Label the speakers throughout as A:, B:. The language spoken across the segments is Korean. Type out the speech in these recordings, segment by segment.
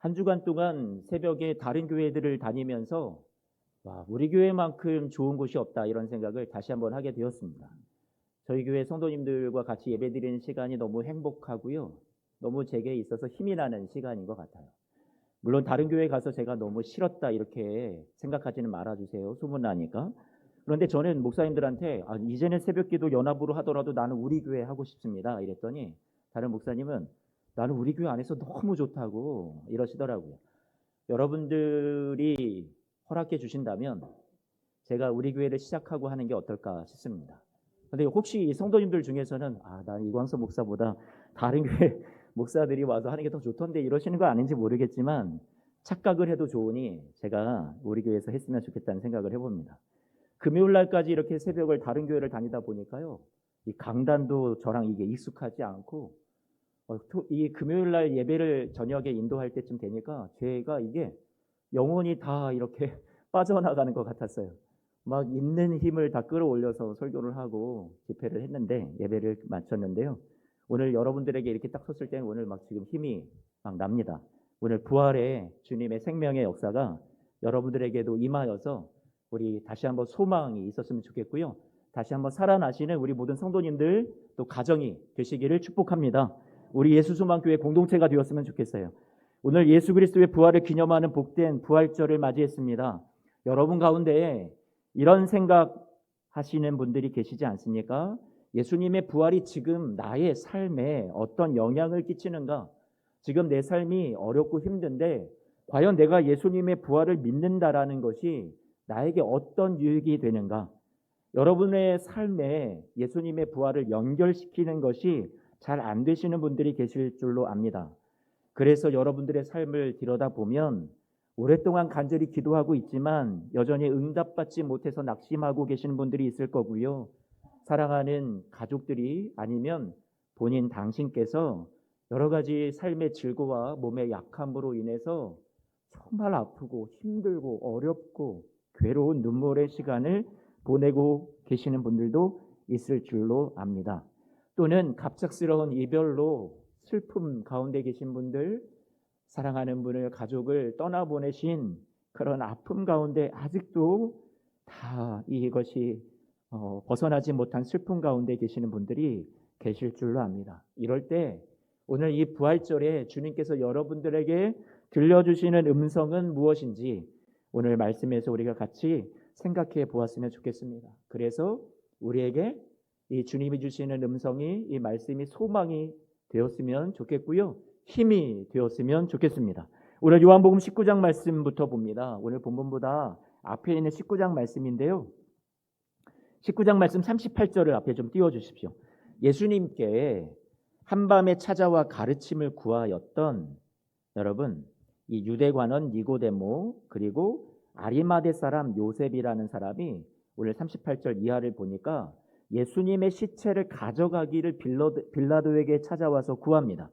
A: 한 주간 동안 새벽에 다른 교회들을 다니면서 와, 우리 교회만큼 좋은 곳이 없다 이런 생각을 다시 한번 하게 되었습니다. 저희 교회 성도님들과 같이 예배드리는 시간이 너무 행복하고요. 너무 제게 있어서 힘이 나는 시간인 것 같아요. 물론 다른 교회 가서 제가 너무 싫었다 이렇게 생각하지는 말아주세요. 소문나니까. 그런데 저는 목사님들한테 이제는 새벽기도 연합으로 하더라도 나는 우리 교회 하고 싶습니다. 이랬더니 다른 목사님은 나는 우리 교회 안에서 너무 좋다고 이러시더라고요. 여러분들이 허락해 주신다면 제가 우리 교회를 시작하고 하는 게 어떨까 싶습니다. 근데 혹시 이 성도님들 중에서는 난 이광서 목사보다 다른 교회 목사들이 와서 하는 게 더 좋던데 이러시는 거 아닌지 모르겠지만 착각을 해도 좋으니 제가 우리 교회에서 했으면 좋겠다는 생각을 해봅니다. 금요일 날까지 이렇게 새벽을 다른 교회를 다니다 보니까요, 이 강단도 저랑 이게 익숙하지 않고 이 금요일 날 예배를 저녁에 인도할 때쯤 되니까 제가 이게 영혼이 다 이렇게 빠져나가는 것 같았어요. 막 있는 힘을 다 끌어올려서 설교를 하고 집회를 했는데 예배를 마쳤는데요. 오늘 여러분들에게 이렇게 딱 섰을 때는 오늘 막 지금 힘이 막 납니다. 오늘 부활의 주님의 생명의 역사가 여러분들에게도 임하여서 우리 다시 한번 소망이 있었으면 좋겠고요. 다시 한번 살아나시는 우리 모든 성도님들 또 가정이 되시기를 축복합니다. 우리 예수소망교회 공동체가 되었으면 좋겠어요. 오늘 예수 그리스도의 부활을 기념하는 복된 부활절을 맞이했습니다. 여러분 가운데 이런 생각하시는 분들이 계시지 않습니까? 예수님의 부활이 지금 나의 삶에 어떤 영향을 끼치는가? 지금 내 삶이 어렵고 힘든데 과연 내가 예수님의 부활을 믿는다라는 것이 나에게 어떤 유익이 되는가? 여러분의 삶에 예수님의 부활을 연결시키는 것이 잘 안 되시는 분들이 계실 줄로 압니다. 그래서 여러분들의 삶을 들여다보면 오랫동안 간절히 기도하고 있지만 여전히 응답받지 못해서 낙심하고 계시는 분들이 있을 거고요. 사랑하는 가족들이 아니면 본인 당신께서 여러 가지 삶의 질고와 몸의 약함으로 인해서 정말 아프고 힘들고 어렵고 괴로운 눈물의 시간을 보내고 계시는 분들도 있을 줄로 압니다. 또는 갑작스러운 이별로 슬픔 가운데 계신 분들, 사랑하는 분을 가족을 떠나보내신 그런 아픔 가운데 아직도 다 이것이 벗어나지 못한 슬픔 가운데 계시는 분들이 계실 줄로 압니다. 이럴 때 오늘 이 부활절에 주님께서 여러분들에게 들려주시는 음성은 무엇인지 오늘 말씀에서 우리가 같이 생각해 보았으면 좋겠습니다. 그래서 우리에게 이 주님이 주시는 음성이 이 말씀이 소망이 되었으면 좋겠고요. 힘이 되었으면 좋겠습니다. 오늘 요한복음 19장 말씀부터 봅니다. 오늘 본문보다 앞에 있는 19장 말씀인데요. 19장 말씀 38절을 앞에 좀 띄워주십시오. 예수님께 한밤에 찾아와 가르침을 구하였던 여러분, 이 유대관원 니고데모 그리고 아리마대 사람 요셉이라는 사람이 오늘 38절 이하를 보니까 예수님의 시체를 가져가기를 빌라도에게 찾아와서 구합니다.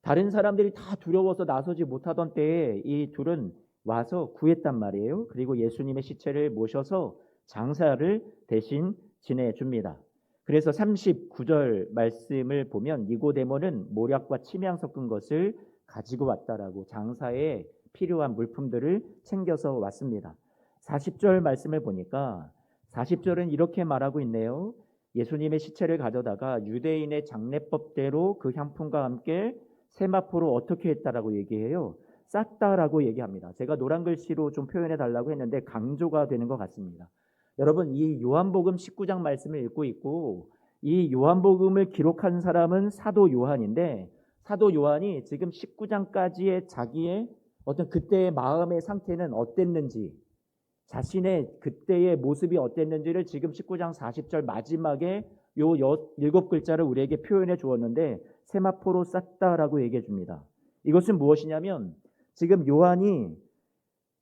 A: 다른 사람들이 다 두려워서 나서지 못하던 때에 이 둘은 와서 구했단 말이에요. 그리고 예수님의 시체를 모셔서 장사를 대신 지내줍니다. 그래서 39절 말씀을 보면 니고데모는 모략과 침향 섞은 것을 가지고 왔다라고 장사에 필요한 물품들을 챙겨서 왔습니다. 40절 말씀을 보니까 40절은 이렇게 말하고 있네요. 예수님의 시체를 가져다가 유대인의 장례법대로 그 향품과 함께 세마포로 어떻게 했다라고 얘기해요? 쌌다라고 얘기합니다. 제가 노란 글씨로 좀 표현해 달라고 했는데 강조가 되는 것 같습니다. 여러분, 이 요한복음 19장 말씀을 읽고 있고 이 요한복음을 기록한 사람은 사도 요한인데 사도 요한이 지금 19장까지의 자기의 어떤 그때의 마음의 상태는 어땠는지 자신의 그때의 모습이 어땠는지를 지금 19장 40절 마지막에 요 7글자를 우리에게 표현해 주었는데 세마포로 쌌다라고 얘기해 줍니다. 이것은 무엇이냐면 지금 요한이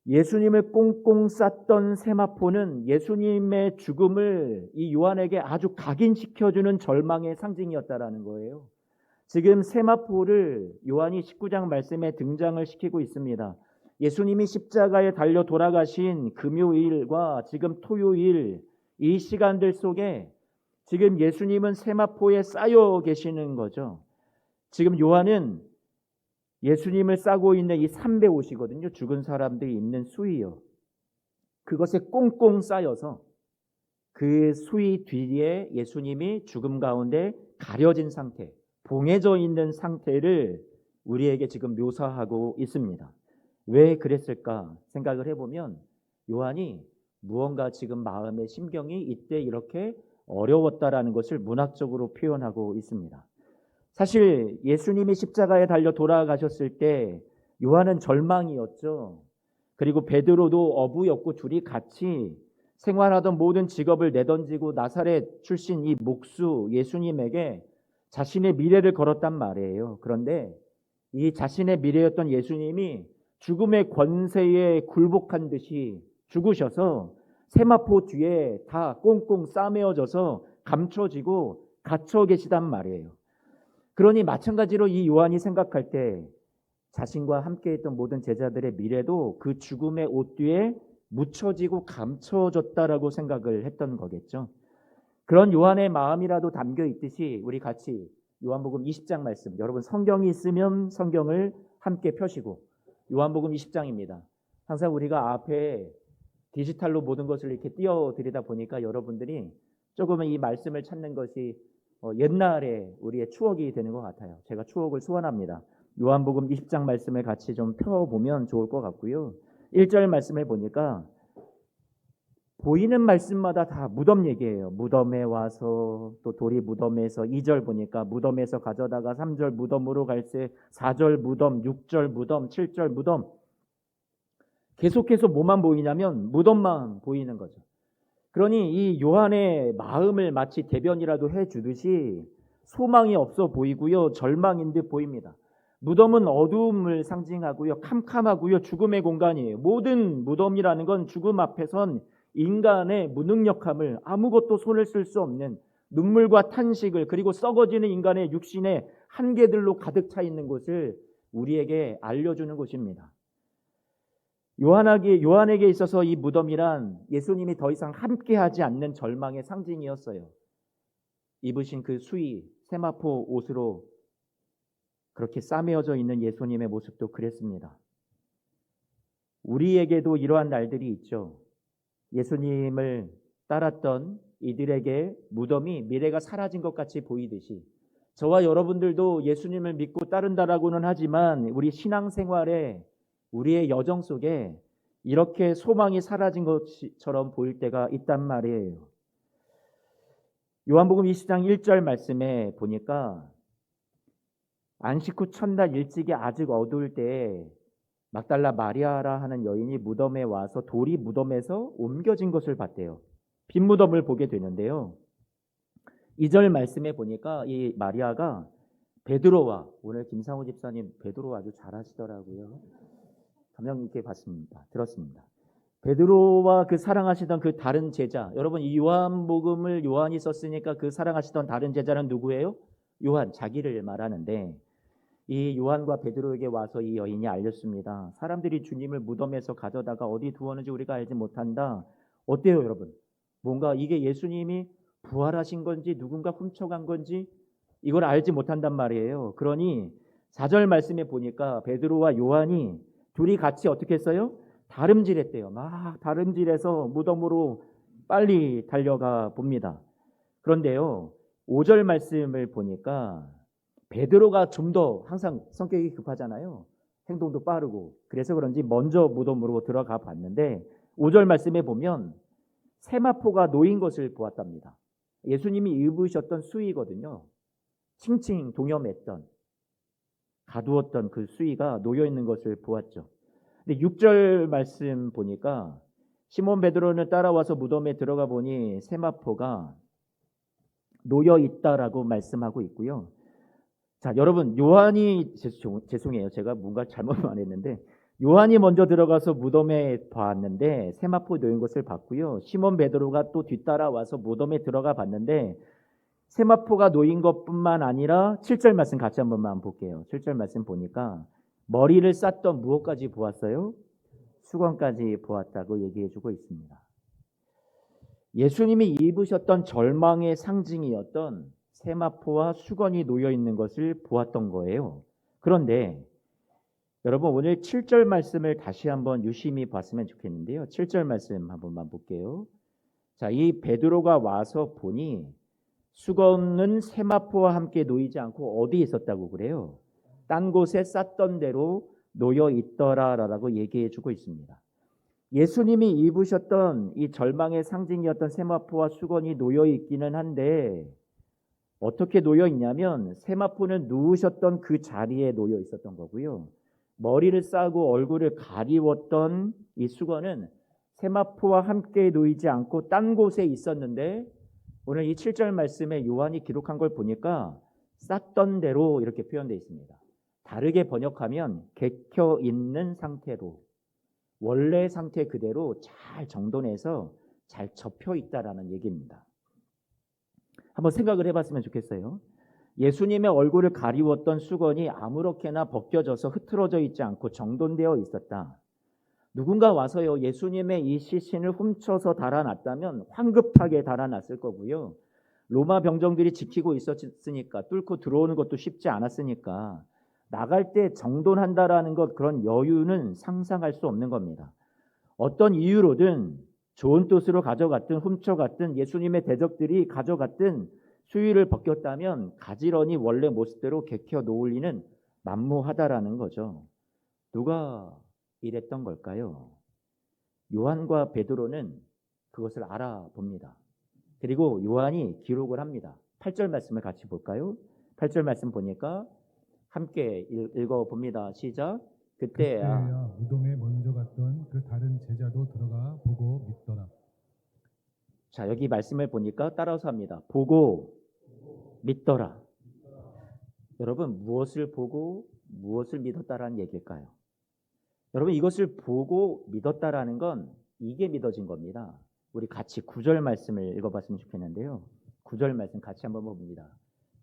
A: 예수님을 꽁꽁 쌌던 세마포는 예수님의 죽음을 이 요한에게 아주 각인시켜주는 절망의 상징이었다라는 거예요. 지금 세마포를 요한이 19장 말씀에 등장을 시키고 있습니다. 예수님이 십자가에 달려 돌아가신 금요일과 지금 토요일 이 시간들 속에 지금 예수님은 세마포에 쌓여 계시는 거죠. 지금 요한은 예수님을 싸고 있는 이 삼배옷이거든요. 죽은 사람들이 입는 수의요. 그것에 꽁꽁 쌓여서 그 수의 뒤에 예수님이 죽음 가운데 가려진 상태, 봉해져 있는 상태를 우리에게 지금 묘사하고 있습니다. 왜 그랬을까 생각을 해보면 요한이 무언가 지금 마음의 심경이 이때 이렇게 어려웠다라는 것을 문학적으로 표현하고 있습니다. 사실 예수님이 십자가에 달려 돌아가셨을 때 요한은 절망이었죠. 그리고 베드로도 어부였고 둘이 같이 생활하던 모든 직업을 내던지고 나사렛 출신 이 목수 예수님에게 자신의 미래를 걸었단 말이에요. 그런데 이 자신의 미래였던 예수님이 죽음의 권세에 굴복한 듯이 죽으셔서 세마포 뒤에 다 꽁꽁 싸매어져서 감춰지고 갇혀 계시단 말이에요. 그러니 마찬가지로 이 요한이 생각할 때 자신과 함께했던 모든 제자들의 미래도 그 죽음의 옷 뒤에 묻혀지고 감춰졌다라고 생각을 했던 거겠죠. 그런 요한의 마음이라도 담겨 있듯이 우리 같이 요한복음 20장 말씀, 여러분 성경이 있으면 성경을 함께 펴시고 요한복음 20장입니다. 항상 우리가 앞에 디지털로 모든 것을 이렇게 띄워드리다 보니까 여러분들이 조금은 이 말씀을 찾는 것이 옛날에 우리의 추억이 되는 것 같아요. 제가 추억을 소환합니다. 요한복음 20장 말씀을 같이 좀 펴보면 좋을 것 같고요. 1절 말씀을 보니까 보이는 말씀마다 다 무덤 얘기예요. 무덤에 와서 또 돌이 무덤에서 2절 보니까 무덤에서 가져다가 3절 무덤으로 갈새 4절 무덤 6절 무덤 7절 무덤 계속해서 뭐만 보이냐면 무덤만 보이는 거죠. 그러니 이 요한의 마음을 마치 대변이라도 해주듯이 소망이 없어 보이고요. 절망인 듯 보입니다. 무덤은 어두움을 상징하고요. 캄캄하고요. 죽음의 공간이에요. 모든 무덤이라는 건 죽음 앞에선 인간의 무능력함을 아무것도 손을 쓸 수 없는 눈물과 탄식을 그리고 썩어지는 인간의 육신의 한계들로 가득 차 있는 것을 우리에게 알려주는 것입니다. 요한에게 있어서 이 무덤이란 예수님이 더 이상 함께하지 않는 절망의 상징이었어요. 입으신 그 수의 세마포 옷으로 그렇게 싸매어져 있는 예수님의 모습도 그랬습니다. 우리에게도 이러한 날들이 있죠. 예수님을 따랐던 이들에게 무덤이 미래가 사라진 것 같이 보이듯이 저와 여러분들도 예수님을 믿고 따른다라고는 하지만 우리 신앙생활에 우리의 여정 속에 이렇게 소망이 사라진 것처럼 보일 때가 있단 말이에요. 요한복음 20장 1절 말씀에 보니까 안식 후 첫날 일찍이 아직 어두울 때에 막달라 마리아라 하는 여인이 무덤에 와서 돌이 무덤에서 옮겨진 것을 봤대요. 빈 무덤을 보게 되는데요. 2절 말씀에 보니까 이 마리아가 베드로와 오늘 김상호 집사님 베드로 아주 잘하시더라고요. 감명 있게 들었습니다. 베드로와 그 사랑하시던 그 다른 제자, 여러분 이 요한복음을 요한이 썼으니까 그 사랑하시던 다른 제자는 누구예요? 요한, 자기를 말하는데 이 요한과 베드로에게 와서 이 여인이 알렸습니다. 사람들이 주님을 무덤에서 가져다가 어디 두었는지 우리가 알지 못한다. 어때요 여러분? 뭔가 이게 예수님이 부활하신 건지 누군가 훔쳐간 건지 이걸 알지 못한단 말이에요. 그러니 4절 말씀에 보니까 베드로와 요한이 둘이 같이 어떻게 했어요? 다름질했대요. 막 다름질해서 무덤으로 빨리 달려가 봅니다. 그런데요 5절 말씀을 보니까 베드로가 좀 더 항상 성격이 급하잖아요. 행동도 빠르고 그래서 그런지 먼저 무덤으로 들어가 봤는데 5절 말씀에 보면 세마포가 놓인 것을 보았답니다. 예수님이 입으셨던 수의거든요. 칭칭 동여맸던 가두었던 그 수의가 놓여있는 것을 보았죠. 근데 6절 말씀 보니까 시몬 베드로는 따라와서 무덤에 들어가 보니 세마포가 놓여있다라고 말씀하고 있고요. 자, 여러분 요한이 죄송해요. 제가 뭔가 잘못 말했는데 요한이 먼저 들어가서 무덤에 봤는데 세마포 놓인 것을 봤고요. 시몬 베드로가 또 뒤따라와서 무덤에 들어가 봤는데 세마포가 놓인 것뿐만 아니라 7절 말씀 같이 한 번만 볼게요. 7절 말씀 보니까 머리를 쌌던 무엇까지 보았어요? 수건까지 보았다고 얘기해주고 있습니다. 예수님이 입으셨던 절망의 상징이었던 세마포와 수건이 놓여 있는 것을 보았던 거예요. 그런데 여러분 오늘 7절 말씀을 다시 한번 유심히 봤으면 좋겠는데요. 7절 말씀 한번만 볼게요. 자, 이 베드로가 와서 보니 수건은 세마포와 함께 놓이지 않고 어디에 있었다고 그래요? 딴 곳에 쌌던 대로 놓여 있더라라고 얘기해 주고 있습니다. 예수님이 입으셨던 이 절망의 상징이었던 세마포와 수건이 놓여 있기는 한데 어떻게 놓여 있냐면 세마포는 누우셨던 그 자리에 놓여 있었던 거고요. 머리를 싸고 얼굴을 가리웠던 이 수건은 세마포와 함께 놓이지 않고 딴 곳에 있었는데 오늘 이 7절 말씀에 요한이 기록한 걸 보니까 쌌던 대로 이렇게 표현되어 있습니다. 다르게 번역하면 객혀 있는 상태로 원래 상태 그대로 잘 정돈해서 잘 접혀 있다라는 얘기입니다. 한번 생각을 해봤으면 좋겠어요. 예수님의 얼굴을 가리웠던 수건이 아무렇게나 벗겨져서 흐트러져 있지 않고 정돈되어 있었다. 누군가 와서요 예수님의 이 시신을 훔쳐서 달아났다면 황급하게 달아났을 거고요. 로마 병정들이 지키고 있었으니까 뚫고 들어오는 것도 쉽지 않았으니까 나갈 때 정돈한다라는 것 그런 여유는 상상할 수 없는 겁니다. 어떤 이유로든 좋은 뜻으로 가져갔든 훔쳐갔든 예수님의 대적들이 가져갔든 수의를 벗겼다면 가지런히 원래 모습대로 개켜 놓을 리는 만무하다라는 거죠. 누가 이랬던 걸까요? 요한과 베드로는 그것을 알아봅니다. 그리고 요한이 기록을 합니다. 8절 말씀을 같이 볼까요? 8절 말씀 보니까 함께 읽어봅니다. 시작.
B: 그때야 무덤에 먼저 갔던 그 다른 제자도 들어가 보고 믿더라.
A: 자, 여기 말씀을 보니까 따라서 합니다. 보고 믿더라. 여러분 무엇을 보고 무엇을 믿었다라는 얘기일까요? 여러분 이것을 보고 믿었다라는 건 이게 믿어진 겁니다. 우리 같이 9절 말씀을 읽어봤으면 좋겠는데요. 9절 말씀 같이 한번 봅니다.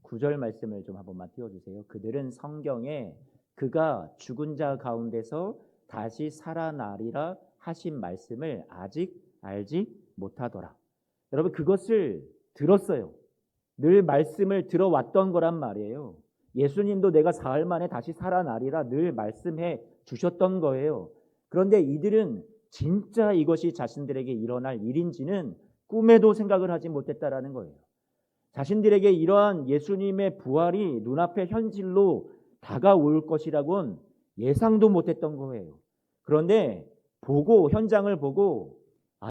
A: 9절 말씀을 좀 한번만 띄워주세요. 그들은 성경에 그가 죽은 자 가운데서 다시 살아나리라 하신 말씀을 아직 알지 못하더라. 여러분 그것을 들었어요. 늘 말씀을 들어왔던 거란 말이에요. 예수님도 내가 사흘 만에 다시 살아나리라 늘 말씀해 주셨던 거예요. 그런데 이들은 진짜 이것이 자신들에게 일어날 일인지는 꿈에도 생각을 하지 못했다라는 거예요. 자신들에게 이러한 예수님의 부활이 눈앞에 현실로 다가올 것이라고는 예상도 못했던 거예요. 그런데 현장을 보고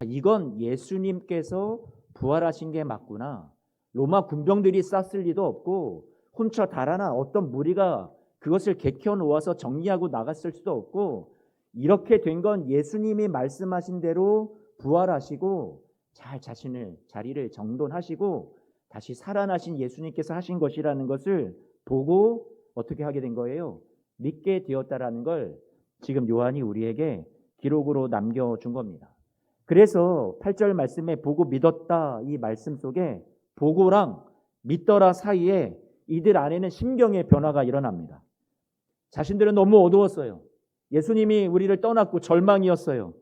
A: 이건 예수님께서 부활하신 게 맞구나. 로마 군병들이 쌌을 리도 없고 훔쳐 달아나 어떤 무리가 그것을 개켜 놓아서 정리하고 나갔을 수도 없고 이렇게 된 건 예수님이 말씀하신 대로 부활하시고 잘 자리를 정돈하시고 다시 살아나신 예수님께서 하신 것이라는 것을 보고 어떻게 하게 된 거예요? 믿게 되었다라는 걸 지금 요한이 우리에게 기록으로 남겨준 겁니다. 그래서 8절 말씀에 보고 믿었다 이 말씀 속에 보고랑 믿더라 사이에 이들 안에는 심경의 변화가 일어납니다. 자신들은 너무 어두웠어요. 예수님이 우리를 떠났고 절망이었어요.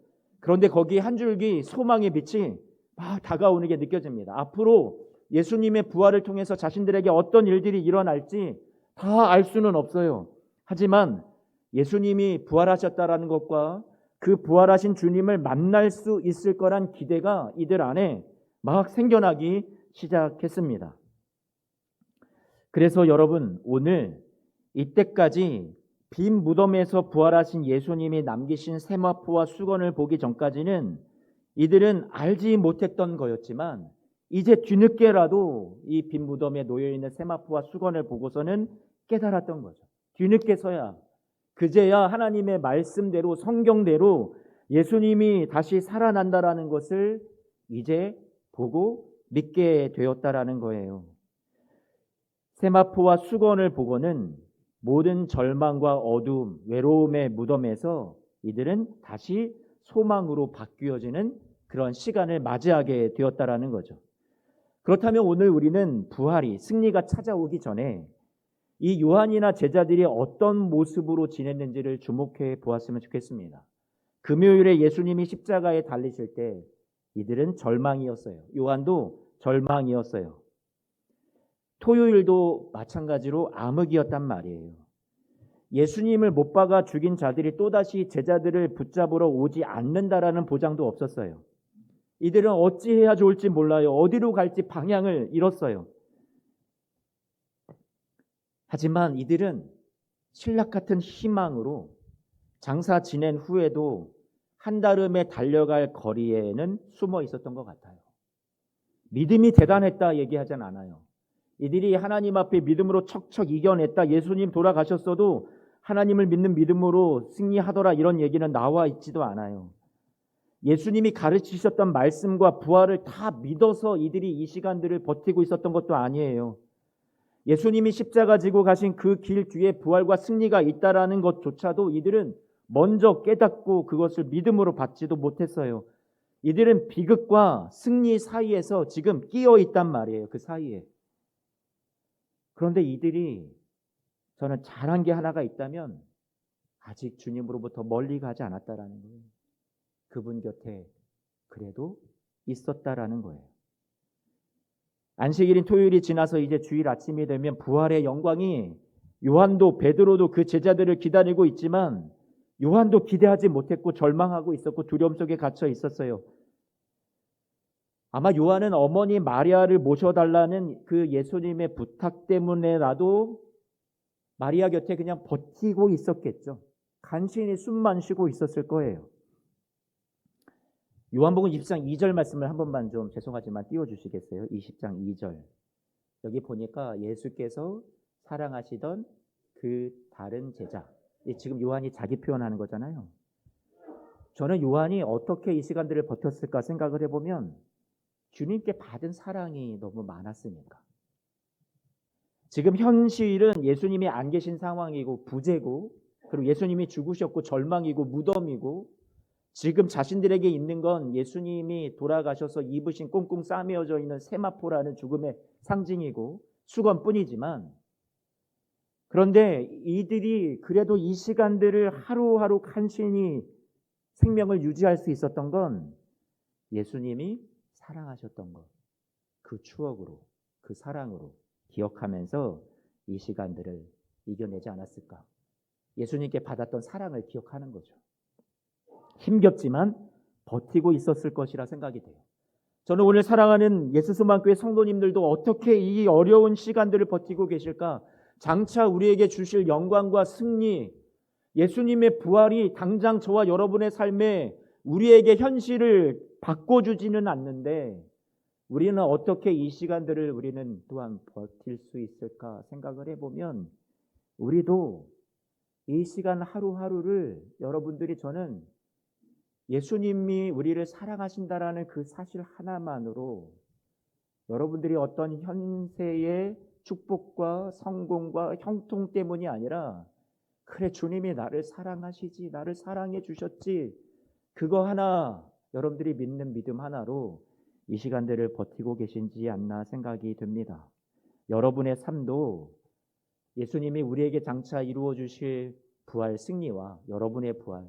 A: 그런데 거기에 한 줄기 소망의 빛이 막 다가오는 게 느껴집니다. 앞으로 예수님의 부활을 통해서 자신들에게 어떤 일들이 일어날지 다 알 수는 없어요. 하지만 예수님이 부활하셨다라는 것과 그 부활하신 주님을 만날 수 있을 거란 기대가 이들 안에 막 생겨나기 시작했습니다. 그래서 여러분 오늘 이때까지 빈 무덤에서 부활하신 예수님이 남기신 세마포와 수건을 보기 전까지는 이들은 알지 못했던 거였지만 이제 뒤늦게라도 이 빈 무덤에 놓여있는 세마포와 수건을 보고서는 깨달았던 거죠. 뒤늦게서야 그제야 하나님의 말씀대로 성경대로 예수님이 다시 살아난다라는 것을 이제 보고 믿게 되었다라는 거예요. 세마포와 수건을 보고는 모든 절망과 어두움, 외로움의 무덤에서 이들은 다시 소망으로 바뀌어지는 그런 시간을 맞이하게 되었다라는 거죠. 그렇다면 오늘 우리는 부활이 승리가 찾아오기 전에 이 요한이나 제자들이 어떤 모습으로 지냈는지를 주목해 보았으면 좋겠습니다. 금요일에 예수님이 십자가에 달리실 때 이들은 절망이었어요. 요한도 절망이었어요. 토요일도 마찬가지로 암흑이었단 말이에요. 예수님을 못 박아 죽인 자들이 또다시 제자들을 붙잡으러 오지 않는다라는 보장도 없었어요. 이들은 어찌해야 좋을지 몰라요. 어디로 갈지 방향을 잃었어요. 하지만 이들은 신락 같은 희망으로 장사 지낸 후에도 한달음에 달려갈 거리에는 숨어 있었던 것 같아요. 믿음이 대단했다 얘기하진 않아요. 이들이 하나님 앞에 믿음으로 척척 이겨냈다. 예수님 돌아가셨어도 하나님을 믿는 믿음으로 승리하더라. 이런 얘기는 나와 있지도 않아요. 예수님이 가르치셨던 말씀과 부활을 다 믿어서 이들이 이 시간들을 버티고 있었던 것도 아니에요. 예수님이 십자가 지고 가신 그 길 뒤에 부활과 승리가 있다라는 것조차도 이들은 먼저 깨닫고 그것을 믿음으로 받지도 못했어요. 이들은 비극과 승리 사이에서 지금 끼어 있단 말이에요. 그 사이에. 그런데 이들이 저는 잘한 게 하나가 있다면 아직 주님으로부터 멀리 가지 않았다라는 거예요. 그분 곁에 그래도 있었다라는 거예요. 안식일인 토요일이 지나서 이제 주일 아침이 되면 부활의 영광이 요한도 베드로도 그 제자들을 기다리고 있지만 요한도 기대하지 못했고 절망하고 있었고 두려움 속에 갇혀 있었어요. 아마 요한은 어머니 마리아를 모셔달라는 그 예수님의 부탁 때문에라도 마리아 곁에 그냥 버티고 있었겠죠. 간신히 숨만 쉬고 있었을 거예요. 요한복음 20장 2절 말씀을 한 번만 좀 죄송하지만 띄워주시겠어요? 20장 2절. 여기 보니까 예수께서 사랑하시던 그 다른 제자. 지금 요한이 자기 표현하는 거잖아요. 저는 요한이 어떻게 이 시간들을 버텼을까 생각을 해보면 주님께 받은 사랑이 너무 많았으니까. 지금 현실은 예수님이 안 계신 상황이고 부재고 그리고 예수님이 죽으셨고 절망이고 무덤이고 지금 자신들에게 있는 건 예수님이 돌아가셔서 입으신 꽁꽁 싸매어져 있는 세마포라는 죽음의 상징이고 수건뿐이지만 그런데 이들이 그래도 이 시간들을 하루하루 간신히 생명을 유지할 수 있었던 건 예수님이 사랑하셨던 것, 그 추억으로, 그 사랑으로 기억하면서 이 시간들을 이겨내지 않았을까. 예수님께 받았던 사랑을 기억하는 거죠. 힘겹지만 버티고 있었을 것이라 생각이 돼요. 저는 오늘 사랑하는 예수수만교회 성도님들도 어떻게 이 어려운 시간들을 버티고 계실까? 장차 우리에게 주실 영광과 승리, 예수님의 부활이 당장 저와 여러분의 삶에 우리에게 현실을 바꿔주지는 않는데 우리는 어떻게 이 시간들을 우리는 또한 버틸 수 있을까 생각을 해보면 우리도 이 시간 하루하루를 여러분들이 저는 예수님이 우리를 사랑하신다라는 그 사실 하나만으로 여러분들이 어떤 현세의 축복과 성공과 형통 때문이 아니라 그래 주님이 나를 사랑하시지 나를 사랑해 주셨지 그거 하나 여러분들이 믿는 믿음 하나로 이 시간들을 버티고 계신지 않나 생각이 듭니다. 여러분의 삶도 예수님이 우리에게 장차 이루어 주실 부활 승리와 여러분의 부활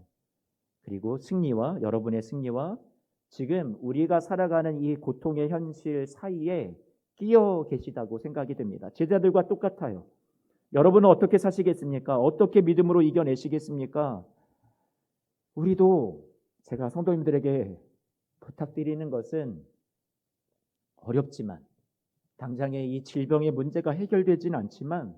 A: 그리고 승리와 여러분의 승리와 지금 우리가 살아가는 이 고통의 현실 사이에 끼어 계시다고 생각이 듭니다. 제자들과 똑같아요. 여러분은 어떻게 사시겠습니까? 어떻게 믿음으로 이겨내시겠습니까? 우리도 제가 성도님들에게 부탁드리는 것은 어렵지만 당장의 이 질병의 문제가 해결되지는 않지만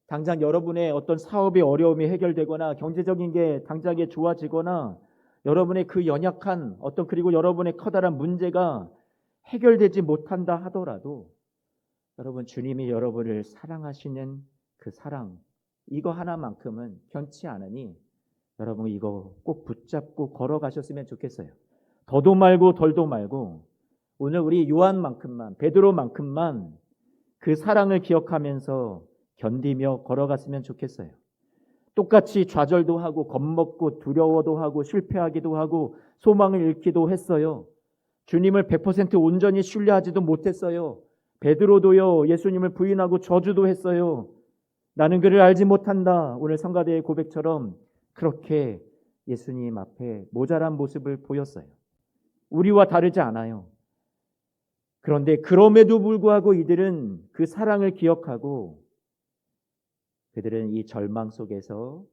A: 당장 여러분의 어떤 사업의 어려움이 해결되거나 경제적인 게 당장에 좋아지거나 여러분의 그 연약한 어떤 그리고 여러분의 커다란 문제가 해결되지 못한다 하더라도 여러분 주님이 여러분을 사랑하시는 그 사랑 이거 하나만큼은 변치 않으니 여러분 이거 꼭 붙잡고 걸어가셨으면 좋겠어요. 더도 말고 덜도 말고 오늘 우리 요한만큼만 베드로만큼만 그 사랑을 기억하면서 견디며 걸어갔으면 좋겠어요. 똑같이 좌절도 하고 겁먹고 두려워도 하고 실패하기도 하고 소망을 잃기도 했어요. 주님을 100% 온전히 신뢰하지도 못했어요. 베드로도요 예수님을 부인하고 저주도 했어요. 나는 그를 알지 못한다. 오늘 성가대의 고백처럼 그렇게 예수님 앞에 모자란 모습을 보였어요. 우리와 다르지 않아요. 그런데 그럼에도 불구하고 이들은 그 사랑을 기억하고 그들은 이 절망 속에서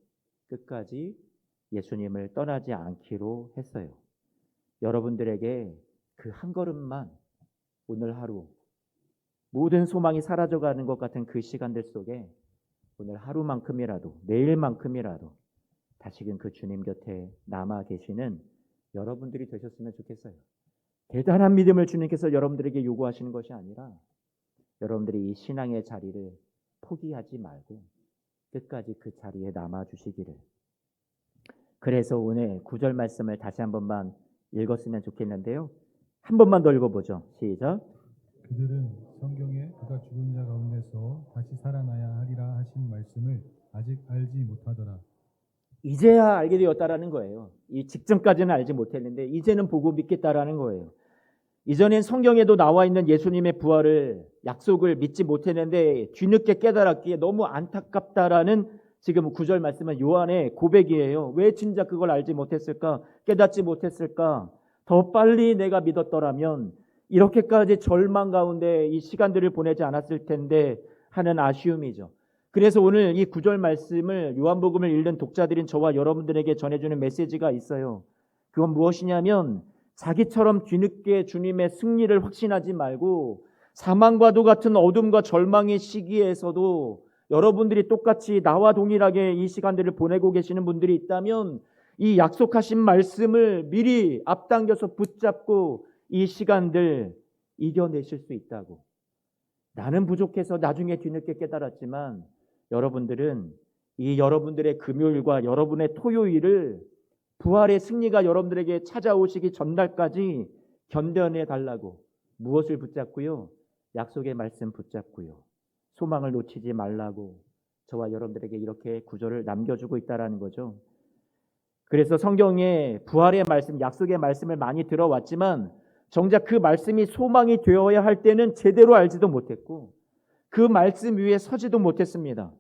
A: 끝까지 예수님을 떠나지 않기로 했어요. 여러분들에게 그 한 걸음만 오늘 하루 모든 소망이 사라져가는 것 같은 그 시간들 속에 오늘 하루만큼이라도 내일만큼이라도 다시금 그 주님 곁에 남아 계시는 여러분들이 되셨으면 좋겠어요. 대단한 믿음을 주님께서 여러분들에게 요구하시는 것이 아니라 여러분들이 이 신앙의 자리를 포기하지 말고 끝까지 그 자리에 남아주시기를. 그래서 오늘 9절 말씀을 다시 한 번만 읽었으면 좋겠는데요. 한 번만 더 읽어보죠. 시작.
B: 그들은 성경에 그가 죽은 자 가운데서 다시 살아나야 하리라 하신 말씀을 아직 알지 못하더라.
A: 이제야 알게 되었다라는 거예요. 이 직전까지는 알지 못했는데 이제는 보고 믿겠다라는 거예요. 이전엔 성경에도 나와 있는 예수님의 부활을 약속을 믿지 못했는데 뒤늦게 깨달았기에 너무 안타깝다라는 지금 9절 말씀은 요한의 고백이에요. 왜 진짜 그걸 알지 못했을까? 깨닫지 못했을까? 더 빨리 내가 믿었더라면 이렇게까지 절망 가운데 이 시간들을 보내지 않았을 텐데 하는 아쉬움이죠. 그래서 오늘 이 9절 말씀을 요한복음을 읽는 독자들인 저와 여러분들에게 전해주는 메시지가 있어요. 그건 무엇이냐면 자기처럼 뒤늦게 주님의 승리를 확신하지 말고 사망과도 같은 어둠과 절망의 시기에서도 여러분들이 똑같이 나와 동일하게 이 시간들을 보내고 계시는 분들이 있다면 이 약속하신 말씀을 미리 앞당겨서 붙잡고 이 시간들 이겨내실 수 있다고. 나는 부족해서 나중에 뒤늦게 깨달았지만 여러분들은 이 여러분들의 금요일과 여러분의 토요일을 부활의 승리가 여러분들에게 찾아오시기 전날까지 견뎌내 달라고. 무엇을 붙잡고요? 약속의 말씀 붙잡고요. 소망을 놓치지 말라고 저와 여러분들에게 이렇게 구절을 남겨주고 있다라는 거죠. 그래서 성경에 부활의 말씀, 약속의 말씀을 많이 들어왔지만 정작 그 말씀이 소망이 되어야 할 때는 제대로 알지도 못했고 그 말씀 위에 서지도 못했습니다.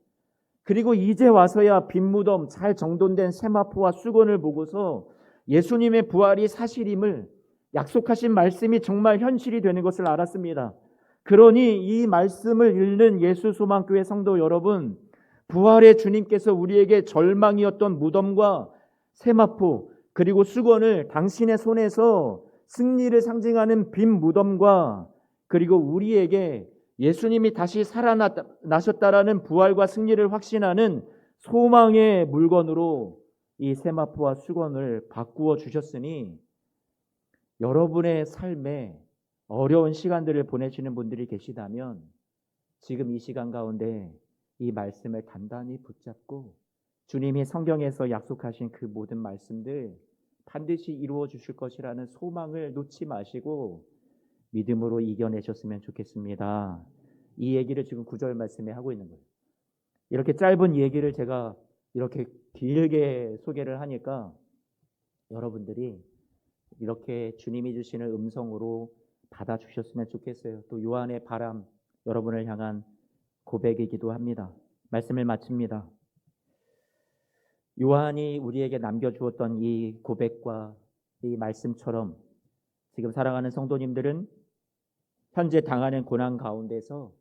A: 그리고 이제 와서야 빈 무덤, 잘 정돈된 세마포와 수건을 보고서 예수님의 부활이 사실임을, 약속하신 말씀이 정말 현실이 되는 것을 알았습니다. 그러니 이 말씀을 읽는 예수소망교회 성도 여러분, 부활의 주님께서 우리에게 절망이었던 무덤과 세마포 그리고 수건을 당신의 손에서 승리를 상징하는 빈 무덤과 그리고 우리에게 예수님이 다시 살아나셨다라는 부활과 승리를 확신하는 소망의 물건으로 이 세마포와 수건을 바꾸어 주셨으니 여러분의 삶에 어려운 시간들을 보내시는 분들이 계시다면 지금 이 시간 가운데 이 말씀을 단단히 붙잡고 주님이 성경에서 약속하신 그 모든 말씀들 반드시 이루어 주실 것이라는 소망을 놓지 마시고 믿음으로 이겨내셨으면 좋겠습니다. 이 얘기를 지금 9절 말씀에 하고 있는 거예요. 이렇게 짧은 얘기를 제가 이렇게 길게 소개를 하니까 여러분들이 이렇게 주님이 주시는 음성으로 받아주셨으면 좋겠어요. 또 요한의 바람, 여러분을 향한 고백이기도 합니다. 말씀을 마칩니다. 요한이 우리에게 남겨주었던 이 고백과 이 말씀처럼 지금 사랑하는 성도님들은 현재 당하는 고난 가운데서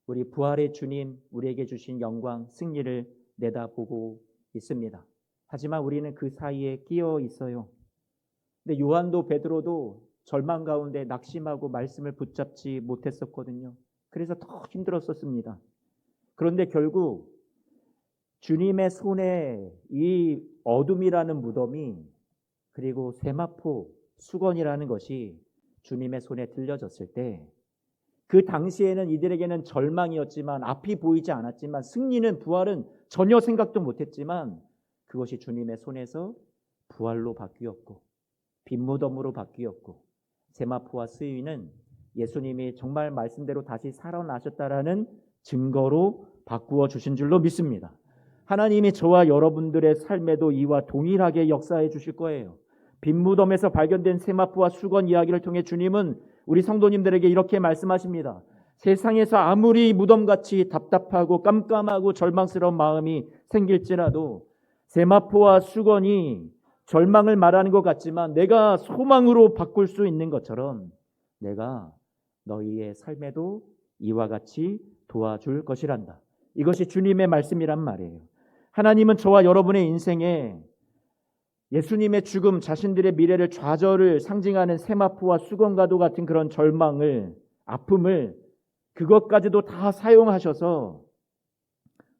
A: 우리 부활의 주님 우리에게 주신 영광, 승리를 내다보고 있습니다. 하지만 우리는 그 사이에 끼어 있어요. 근데 요한도 베드로도 절망 가운데 낙심하고 말씀을 붙잡지 못했었거든요. 그래서 더 힘들었었습니다. 그런데 결국 주님의 손에 이 어둠이라는 무덤이 그리고 세마포, 수건이라는 것이 주님의 손에 들려졌을 때 그 당시에는 이들에게는 절망이었지만 앞이 보이지 않았지만 승리는 부활은 전혀 생각도 못했지만 그것이 주님의 손에서 부활로 바뀌었고 빈 무덤으로 바뀌었고 세마포와 스위는 예수님이 정말 말씀대로 다시 살아나셨다라는 증거로 바꾸어 주신 줄로 믿습니다. 하나님이 저와 여러분들의 삶에도 이와 동일하게 역사해 주실 거예요. 빈 무덤에서 발견된 세마포와 수건 이야기를 통해 주님은 우리 성도님들에게 이렇게 말씀하십니다. 세상에서 아무리 무덤같이 답답하고 깜깜하고 절망스러운 마음이 생길지라도 세마포와 수건이 절망을 말하는 것 같지만 내가 소망으로 바꿀 수 있는 것처럼 내가 너희의 삶에도 이와 같이 도와줄 것이란다. 이것이 주님의 말씀이란 말이에요. 하나님은 저와 여러분의 인생에 예수님의 죽음, 자신들의 미래를 좌절을 상징하는 세마포와 수건과도 같은 그런 절망을, 아픔을 그것까지도 다 사용하셔서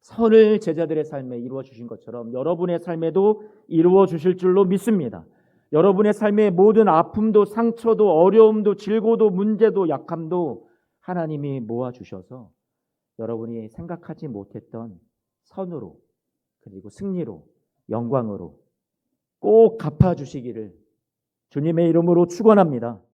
A: 선을 제자들의 삶에 이루어 주신 것처럼 여러분의 삶에도 이루어 주실 줄로 믿습니다. 여러분의 삶의 모든 아픔도 상처도 어려움도 질고도 문제도 약함도 하나님이 모아 주셔서 여러분이 생각하지 못했던 선으로 그리고 승리로 영광으로 꼭 갚아주시기를 주님의 이름으로 축원합니다.